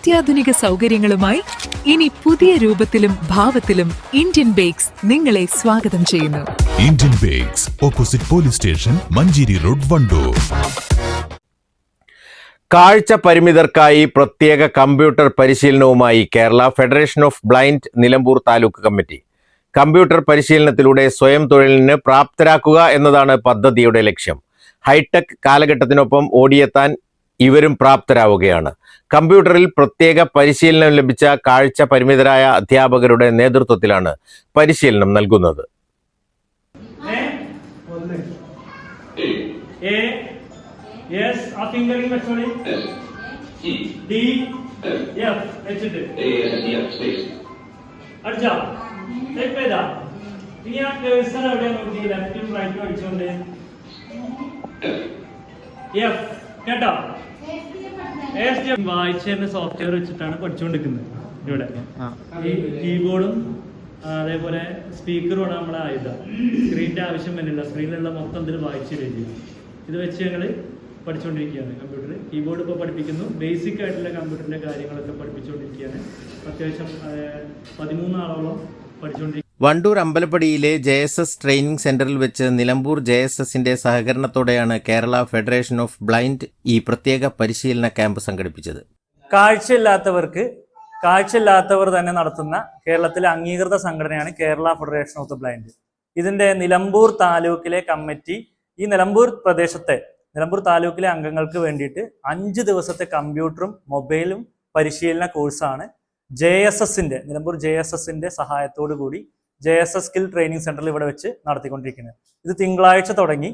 അത്യാധുനിക സൗകര്യങ്ങളുമായി ഇനി പുതിയ രൂപത്തിലും ഭാവത്തിലും ഇന്ത്യൻ ബേക്സ് നിങ്ങളെ സ്വാഗതം ചെയ്യുന്നു. Indian bakes, opposite police station, Manjeri road, Wandoor. കാഴ്ച പരിമിതർക്കായി പ്രത്യേക കമ്പ്യൂട്ടർ പരിശീലനവുമായി Kerala federation of blind Nilambur taluk committee. Computer പരിശീലനത്തിലൂടെ സ്വയം തൊഴിലിന് പ്രാപ്തരാക്കുക എന്നതാണ് പദ്ധതിയുടെ ലക്ഷ്യം. ഹൈടെക് കാലഘട്ടത്തിനൊപ്പം ഓടിയെത്താൻ ഇവരും പ്രാപ്തരാവുകയാണ്. കമ്പ്യൂട്ടറിൽ പ്രത്യേക പരിശീലനം ലഭിച്ച കാഴ്ച പരിമിതരായ അധ്യാപകരുടെ നേതൃത്വത്തിലാണ് പരിശീലനം നൽകുന്നത്. Yes, a fingering actually. D, F, H, D. अच्छा, एक पैदा. यहाँ कर्सर अड़े नोटी लेफ्ट टू राइट टू अड़चोंडे. F, केटा. S जब वाइचर ने सॉफ्टवेयर വെച്ചിട്ടാണ് പഠിച്ചുകൊണ്ടിരിക്കുന്നത്. ഇവിടെ ഈ കീബോർഡും അതേപോലെ സ്പീക്കറുമാണ് നമ്മളെ ആയുധം. സ്ക്രീനിന്റെ ആവശ്യം വരുന്നില്ല. സ്ക്രീനിലുള്ള മൊത്തം ഇതിൽ വായിച്ചു കഴിയും. ഇത് വെച്ച് ഞങ്ങൾ പഠിച്ചുകൊണ്ടിരിക്കുകയാണ്. കമ്പ്യൂട്ടർ കീബോർഡ് ഇപ്പോൾ പഠിപ്പിക്കുന്നു. ബേസിക് ആയിട്ടുള്ള കമ്പ്യൂട്ടറിൻ്റെ കാര്യങ്ങളൊക്കെ പഠിപ്പിച്ചുകൊണ്ടിരിക്കുകയാണ്. അത്യാവശ്യം 13 ആളോളം പഠിച്ചുകൊണ്ടിരിക്കുക. വണ്ടൂർ അമ്പലപ്പടിയിലെ JSS ട്രെയിനിങ് സെന്ററിൽ വെച്ച് നിലമ്പൂർ JSSന്റെ സഹകരണത്തോടെയാണ് കേരള ഫെഡറേഷൻ ഓഫ് ബ്ലൈൻഡ് ഈ പ്രത്യേക പരിശീലന ക്യാമ്പ് സംഘടിപ്പിച്ചത്. കാഴ്ചയില്ലാത്തവർ തന്നെ നടത്തുന്ന കേരളത്തിലെ അംഗീകൃത സംഘടനയാണ് Kerala federation of the blind. ഇതിന്റെ നിലമ്പൂർ താലൂക്കിലെ കമ്മിറ്റി ഈ നിലമ്പൂർ താലൂക്കിലെ അംഗങ്ങൾക്ക് വേണ്ടിയിട്ട് 5 ദിവസത്തെ കമ്പ്യൂട്ടറും മൊബൈലും പരിശീലന കോഴ്സാണ് നിലമ്പൂർ JSSന്റെ സഹായത്തോടു കൂടി JSS സ്കിൽ ട്രെയിനിങ് സെന്ററിൽ ഇവിടെ വെച്ച് നടത്തിക്കൊണ്ടിരിക്കുന്നത്. ഇത് തിങ്കളാഴ്ച തുടങ്ങി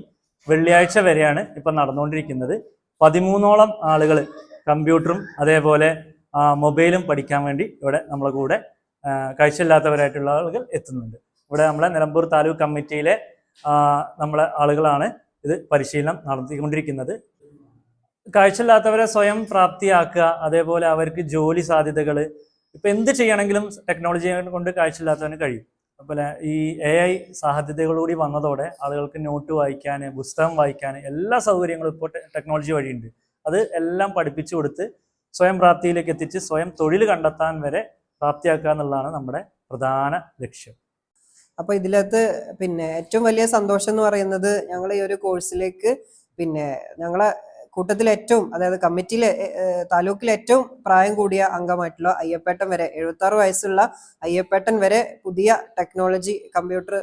വെള്ളിയാഴ്ച വരെയാണ് ഇപ്പം നടന്നുകൊണ്ടിരിക്കുന്നത്. 13ഓളം ആളുകൾ കമ്പ്യൂട്ടറും അതേപോലെ മൊബൈലും പഠിക്കാൻ വേണ്ടി ഇവിടെ നമ്മളെ കൂടെ കാഴ്ചയില്ലാത്തവരായിട്ടുള്ള ആളുകൾ എത്തുന്നുണ്ട്. ഇവിടെ നമ്മളെ നിലമ്പൂർ താലൂക്ക് കമ്മിറ്റിയിലെ നമ്മളെ ആളുകളാണ് ഇത് പരിശീലനം നടത്തിക്കൊണ്ടിരിക്കുന്നത്. കാഴ്ചയില്ലാത്തവരെ സ്വയം പ്രാപ്തിയാക്കുക, അതേപോലെ അവർക്ക് ജോലി സാധ്യതകൾ, ഇപ്പം എന്ത് ചെയ്യണമെങ്കിലും ടെക്നോളജി കൊണ്ട് കാഴ്ചയില്ലാത്തവന് കഴിയും. അതുപോലെ ഈ AI സാധ്യതകളൂടി വന്നതോടെ ആളുകൾക്ക് നോട്ട് വായിക്കാൻ, പുസ്തകം വായിക്കാൻ എല്ലാ സൗകര്യങ്ങളും ഇപ്പോൾ ടെക്നോളജി വഴിയുണ്ട്. അത് എല്ലാം പഠിപ്പിച്ചു കൊടുത്ത് സ്വയം പ്രാപ്തിയിലേക്ക് എത്തിച്ച് സ്വയം തൊഴിൽ കണ്ടെത്താൻ വരെ പ്രാപ്തിയാക്കുക എന്നുള്ളതാണ് നമ്മുടെ പ്രധാന ലക്ഷ്യം. അപ്പോൾ ഇതിലകത്ത് ഏറ്റവും വലിയ സന്തോഷം എന്ന് പറയുന്നത് ഞങ്ങൾ ഈ ഒരു കോഴ്സിലേക്ക് ഞങ്ങളെ കൂട്ടത്തിൽ ഏറ്റവും, അതായത് കമ്മിറ്റിയിലെ താലൂക്കിലെ ഏറ്റവും പ്രായം കൂടിയ അംഗമായിട്ടുള്ള അയ്യപ്പേട്ടൻ വരെ 76 വയസ്സുള്ള അയ്യപ്പേട്ടൻ വരെ പുതിയ ടെക്നോളജി കമ്പ്യൂട്ടർ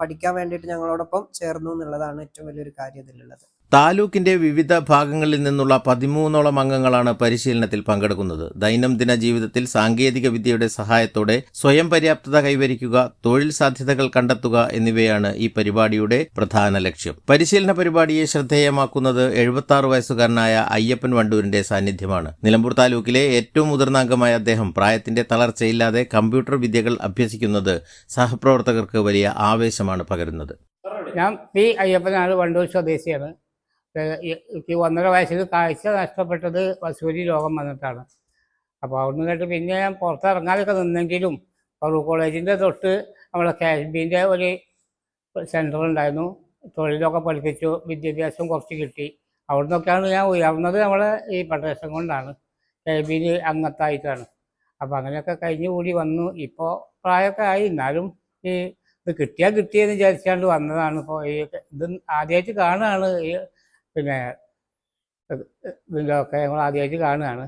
പഠിക്കാൻ വേണ്ടിയിട്ട് ഞങ്ങളോടൊപ്പം ചേർന്നു എന്നുള്ളതാണ് ഏറ്റവും വലിയൊരു കാര്യം ഇതിലുള്ളത്. താലൂക്കിന്റെ വിവിധ ഭാഗങ്ങളിൽ നിന്നുള്ള 13ഓളം അംഗങ്ങളാണ് പരിശീലനത്തിൽ പങ്കെടുക്കുന്നത്. ദൈനംദിന ജീവിതത്തിൽ സാങ്കേതിക വിദ്യയുടെ സഹായത്തോടെ സ്വയം പര്യാപ്തത കൈവരിക്കുക, തൊഴിൽ സാധ്യതകൾ കണ്ടെത്തുക എന്നിവയാണ് ഈ പരിപാടിയുടെ പ്രധാന ലക്ഷ്യം. പരിശീലന പരിപാടിയെ ശ്രദ്ധേയമാക്കുന്നത് 76 വയസ്സുകാരനായ അയ്യപ്പൻ വണ്ടൂരിന്റെ സാന്നിധ്യമാണ്. നിലമ്പൂർ താലൂക്കിലെ ഏറ്റവും മുതിർന്ന അംഗമായ അദ്ദേഹം പ്രായത്തിന്റെ തളർച്ചയില്ലാതെ കമ്പ്യൂട്ടർ വിദ്യകൾ അഭ്യസിക്കുന്നത് സഹപ്രവർത്തകർക്ക് വലിയ ആവേശമാണ് പകരുന്നത്. ഞാൻ പി അയ്യപ്പനാണ്, വണ്ടൂർ സ്വദേശിയാണ്. എനിക്ക് 1.5 വയസ്സിൽ കാഴ്ച നഷ്ടപ്പെട്ടത് വസൂരി രോഗം വന്നിട്ടാണ്. അപ്പോൾ അവിടുന്ന് കേട്ട് പിന്നെ ഞാൻ പുറത്തിറങ്ങാനൊക്കെ നിന്നെങ്കിലും ഫറൂഖ് കോളേജിൻ്റെ തൊട്ട് നമ്മളെ KSBൻ്റെ ഒരു സെൻറ്റർ ഉണ്ടായിരുന്നു. തൊഴിലൊക്കെ പഠിപ്പിച്ചു, വിദ്യാഭ്യാസം കുറച്ച് കിട്ടി. അവിടെ നിന്നൊക്കെയാണ് ഞാൻ ഉയർന്നത്. നമ്മളെ ഈ ഫെഡറേഷൻ കൊണ്ടാണ്, KSBയിൽ അംഗത്തായിട്ടാണ്. അപ്പോൾ അങ്ങനെയൊക്കെ കഴിഞ്ഞു കൂടി വന്നു. ഇപ്പോൾ പ്രായമൊക്കെ ആയി, എന്നാലും ഈ ഇത് കിട്ടിയെന്ന് വിചാരിച്ചാണ്ട് വന്നതാണ്. ഇപ്പോൾ ഈ ഇത് ആദ്യമായിട്ട് കാണുകയാണ്. ഈ ഇതിൻ്റെയൊക്കെ ഞങ്ങൾ ആദ്യമായിട്ട് കാണുകയാണ്.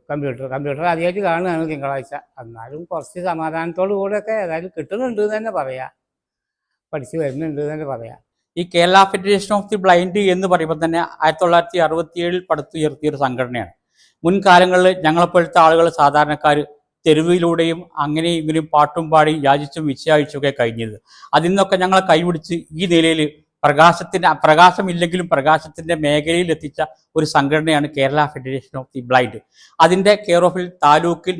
കമ്പ്യൂട്ടർ ആദ്യമായിട്ട് കാണുകയാണ് തിങ്കളാഴ്ച. എന്നാലും കുറച്ച് സമാധാനത്തോടു കൂടെയൊക്കെ ഏതായാലും കിട്ടുന്നുണ്ട് എന്ന് തന്നെ പറയാം, പഠിച്ചു വരുന്നുണ്ട് എന്ന് തന്നെ പറയാം. ഈ Kerala federation of the blind എന്ന് പറയുമ്പോൾ തന്നെ 1967 പടുത്തുയർത്തിയൊരു സംഘടനയാണ്. മുൻകാലങ്ങളിൽ ഞങ്ങളെപ്പോഴത്തെ ആളുകൾ, സാധാരണക്കാർ തെരുവിലൂടെയും അങ്ങനെയും ഇങ്ങനെയും പാട്ടും പാടി യാചിച്ചും വിശ്വാസിച്ചൊക്കെ കഴിഞ്ഞത്. അതിൽ നിന്നൊക്കെ ഞങ്ങളെ കൈപിടിച്ച് ഈ നിലയിൽ പ്രകാശമില്ലെങ്കിലും പ്രകാശത്തിൻ്റെ മേഖലയിൽ എത്തിച്ച ഒരു സംഘടനയാണ് Kerala federation of the blind. അതിൻ്റെ കെയർ ഓഫിൽ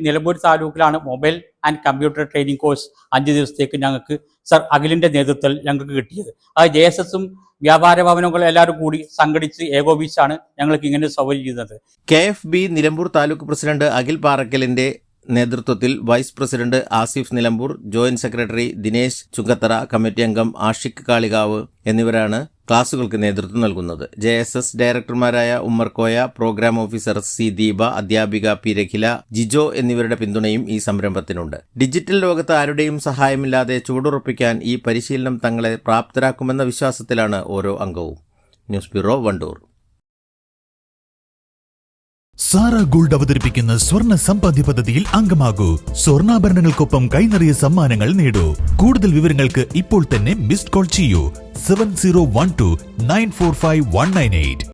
നിലമ്പൂർ താലൂക്കിലാണ് mobile and computer training course 5 ദിവസത്തേക്ക് ഞങ്ങൾക്ക് സർ അഖിലിൻ്റെ നേതൃത്വത്തിൽ ഞങ്ങൾക്ക് കിട്ടിയത്. അത് JSSും വ്യാപാര ഭവനങ്ങളും എല്ലാവരും കൂടി സംഘടിച്ച് ഏകോപിച്ചാണ് ഞങ്ങൾക്ക് ഇങ്ങനെ സൗകര്യം ചെയ്യുന്നത്. KFB നിലമ്പൂർ താലൂക്ക് പ്രസിഡന്റ് അഖിൽ പാറക്കലിന്റെ നേതൃത്വത്തിൽ vice president Asif Nilambur, joint secretary Dinesh Chungathara, committee അംഗം ആഷിഖ് കാളികാവ് എന്നിവരാണ് ക്ലാസുകൾക്ക് നേതൃത്വം നൽകുന്നത്. JSS ഡയറക്ടർമാരായ Ummer Koya, program officer C Deepa, അധ്യാപിക P രഖില, ജിജോ എന്നിവരുടെ പിന്തുണയും ഈ സംരംഭത്തിനുണ്ട്. ഡിജിറ്റൽ ലോകത്ത് ആരുടെയും സഹായമില്ലാതെ ചുവടുറപ്പിക്കാൻ ഈ പരിശീലനം തങ്ങളെ പ്രാപ്തരാക്കുമെന്ന വിശ്വാസത്തിലാണ് ഓരോ അംഗവും. News bureau, Wandoor. സാറ ഗോൾഡ് അവതരിപ്പിക്കുന്ന സ്വർണ്ണ സമ്പാദ്യ പദ്ധതിയിൽ അംഗമാകൂ. സ്വർണ്ണാഭരണങ്ങൾക്കൊപ്പം കൈനിറിയ സമ്മാനങ്ങൾ നേടൂ. കൂടുതൽ വിവരങ്ങൾക്ക് ഇപ്പോൾ തന്നെ മിസ്ഡ് കോൾ ചെയ്യൂ 7012 945 198.